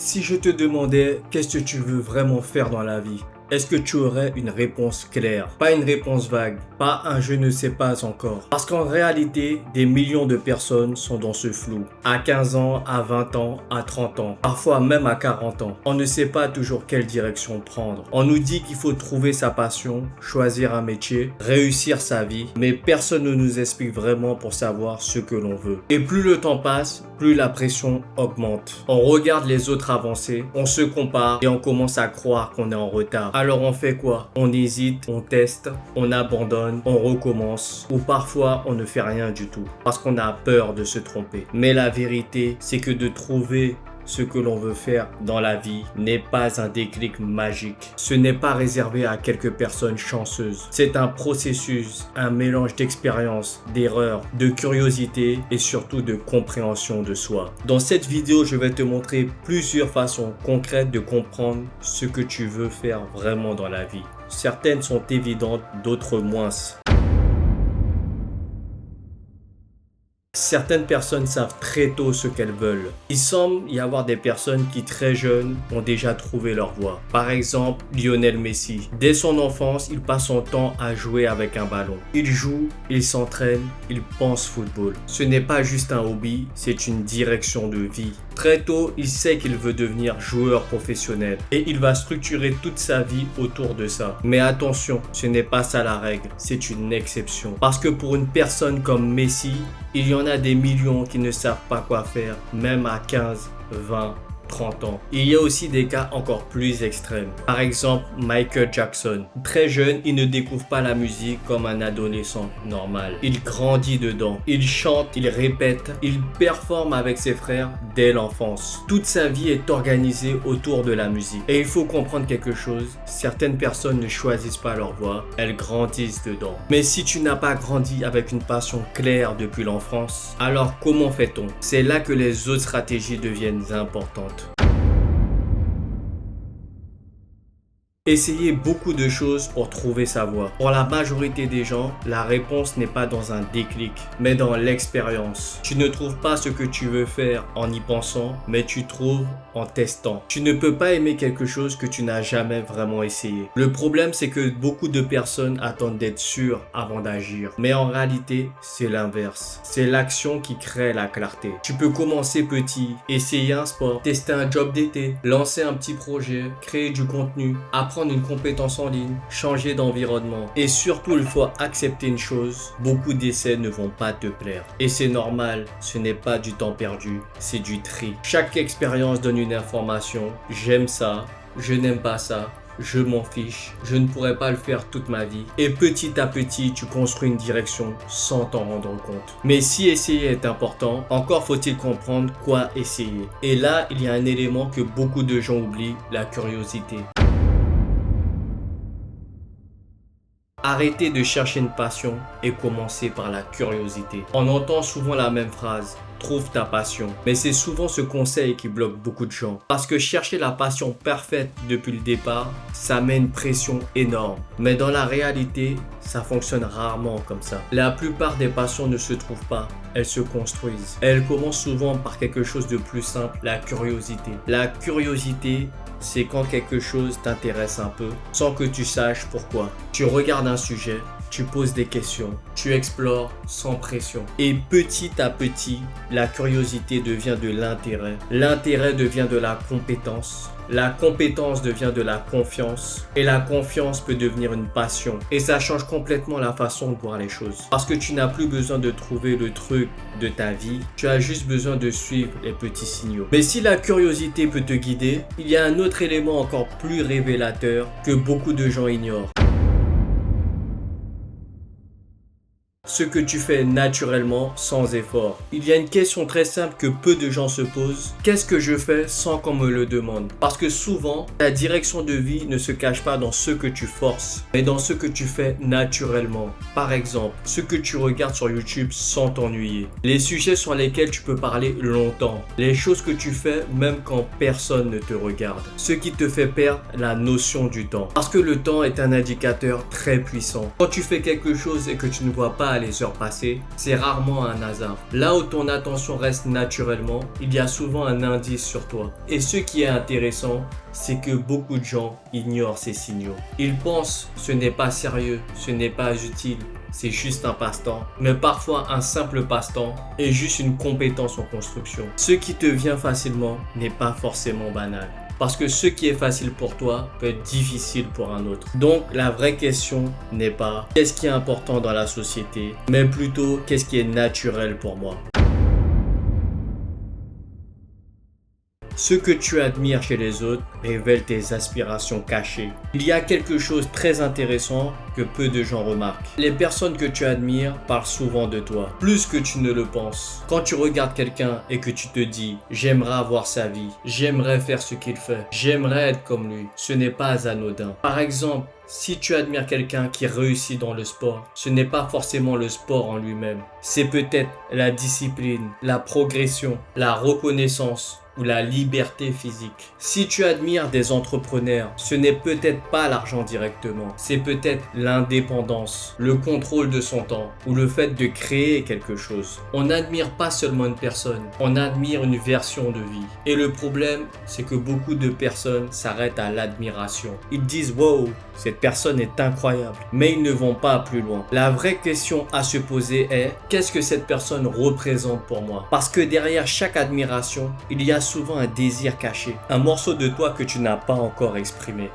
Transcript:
Si je te demandais qu'est-ce que tu veux vraiment faire dans la vie, est-ce que tu aurais une réponse claire? Pas une réponse vague, pas un je ne sais pas encore. Parce qu'en réalité, des millions de personnes sont dans ce flou. À 15 ans, à 20 ans, à 30 ans, parfois même à 40 ans. On ne sait pas toujours quelle direction prendre. On nous dit qu'il faut trouver sa passion, choisir un métier, réussir sa vie, mais personne ne nous explique vraiment pour savoir ce que l'on veut. Et plus le temps passe, plus la pression augmente. On regarde les autres avancer, on se compare et on commence à croire qu'on est en retard. Alors on fait quoi? On hésite, on teste, on abandonne, on recommence ou parfois on ne fait rien du tout parce qu'on a peur de se tromper. Mais la vérité, c'est que de trouver ce que l'on veut faire dans la vie n'est pas un déclic magique. Ce n'est pas réservé à quelques personnes chanceuses. C'est un processus, un mélange d'expérience, d'erreurs, de curiosité et surtout de compréhension de soi. Dans cette vidéo, je vais te montrer plusieurs façons concrètes de comprendre ce que tu veux faire vraiment dans la vie. Certaines sont évidentes, d'autres moins. Certaines personnes savent très tôt ce qu'elles veulent. Il semble y avoir des personnes qui très jeunes ont déjà trouvé leur voie. Par exemple, Lionel Messi. Dès son enfance, il passe son temps à jouer avec un ballon. Il joue, il s'entraîne, il pense football. Ce n'est pas juste un hobby, c'est une direction de vie. Très tôt, il sait qu'il veut devenir joueur professionnel et il va structurer toute sa vie autour de ça. Mais attention, ce n'est pas ça la règle, c'est une exception. Parce que pour une personne comme Messi, il y en a des millions qui ne savent pas quoi faire, même à 15, 20, 30 ans. Il y a aussi des cas encore plus extrêmes. Par exemple, Michael Jackson. Très jeune, il ne découvre pas la musique comme un adolescent normal. Il grandit dedans. Il chante, il répète, il performe avec ses frères dès l'enfance. Toute sa vie est organisée autour de la musique. Et il faut comprendre quelque chose, certaines personnes ne choisissent pas leur voie, elles grandissent dedans. Mais si tu n'as pas grandi avec une passion claire depuis l'enfance, alors comment fait-on? C'est là que les autres stratégies deviennent importantes. Essayez beaucoup de choses pour trouver sa voie. Pour la majorité des gens, la réponse n'est pas dans un déclic, mais dans l'expérience. Tu ne trouves pas ce que tu veux faire en y pensant, mais tu trouves en testant. Tu ne peux pas aimer quelque chose que tu n'as jamais vraiment essayé. Le problème, c'est que beaucoup de personnes attendent d'être sûres avant d'agir. Mais en réalité, c'est l'inverse. C'est l'action qui crée la clarté. Tu peux commencer petit, essayer un sport, tester un job d'été, lancer un petit projet, créer du contenu, apprendre une compétence en ligne, changer d'environnement. Et surtout, il faut accepter une chose, beaucoup d'essais ne vont pas te plaire. Et c'est normal, ce n'est pas du temps perdu, c'est du tri. Chaque expérience donne une information, j'aime ça, je n'aime pas ça. Je m'en fiche, je ne pourrais pas le faire toute ma vie. Et petit à petit, tu construis une direction sans t'en rendre compte. Mais si essayer est important, encore faut-il comprendre quoi essayer. Et là, il y a un élément que beaucoup de gens oublient, la curiosité. Arrêtez de chercher une passion et commencez par la curiosité. On entend souvent la même phrase. Trouve ta passion. Mais c'est souvent ce conseil qui bloque beaucoup de gens. Parce que chercher la passion parfaite depuis le départ, ça met une pression énorme. Mais dans la réalité, ça fonctionne rarement comme ça. La plupart des passions ne se trouvent pas, elles se construisent. Elles commencent souvent par quelque chose de plus simple, la curiosité. La curiosité, c'est quand quelque chose t'intéresse un peu, sans que tu saches pourquoi. Tu regardes un sujet, tu poses des questions, tu explores sans pression. Et petit à petit, la curiosité devient de l'intérêt. L'intérêt devient de la compétence. La compétence devient de la confiance. Et la confiance peut devenir une passion. Et ça change complètement la façon de voir les choses. Parce que tu n'as plus besoin de trouver le truc de ta vie. Tu as juste besoin de suivre les petits signaux. Mais si la curiosité peut te guider, il y a un autre élément encore plus révélateur que beaucoup de gens ignorent. Ce que tu fais naturellement, sans effort. Il y a une question très simple que peu de gens se posent. Qu'est-ce que je fais sans qu'on me le demande? Parce que souvent, ta direction de vie ne se cache pas dans ce que tu forces, mais dans ce que tu fais naturellement. Par exemple, ce que tu regardes sur YouTube sans t'ennuyer. Les sujets sur lesquels tu peux parler longtemps. Les choses que tu fais même quand personne ne te regarde. Ce qui te fait perdre la notion du temps. Parce que le temps est un indicateur très puissant. Quand tu fais quelque chose et que tu ne vois pas les heures passées, c'est rarement un hasard. Là où ton attention reste naturellement, il y a souvent un indice sur toi. Et ce qui est intéressant, c'est que beaucoup de gens ignorent ces signaux. Ils pensent ce n'est pas sérieux, ce n'est pas utile, c'est juste un passe-temps. Mais parfois un simple passe-temps est juste une compétence en construction. Ce qui te vient facilement n'est pas forcément banal. Parce que ce qui est facile pour toi peut être difficile pour un autre. Donc la vraie question n'est pas qu'est-ce qui est important dans la société, mais plutôt qu'est-ce qui est naturel pour moi. Ce que tu admires chez les autres révèle tes aspirations cachées. Il y a quelque chose de très intéressant que peu de gens remarquent. Les personnes que tu admires parlent souvent de toi, plus que tu ne le penses. Quand tu regardes quelqu'un et que tu te dis « j'aimerais avoir sa vie, j'aimerais faire ce qu'il fait, j'aimerais être comme lui », ce n'est pas anodin. Par exemple, si tu admires quelqu'un qui réussit dans le sport, ce n'est pas forcément le sport en lui-même. C'est peut-être la discipline, la progression, la reconnaissance ou la liberté physique. Si tu admires des entrepreneurs, ce n'est peut-être pas l'argent directement, c'est peut-être l'indépendance, le contrôle de son temps ou le fait de créer quelque chose. On n'admire pas seulement une personne, on admire une version de vie. Et le problème, c'est que beaucoup de personnes s'arrêtent à l'admiration. Ils disent « wow, cette personne est incroyable », mais ils ne vont pas plus loin. La vraie question à se poser est « qu'est-ce que cette personne représente pour moi ?» Parce que derrière chaque admiration, il y a souvent un désir caché, un morceau de toi que tu n'as pas encore exprimé.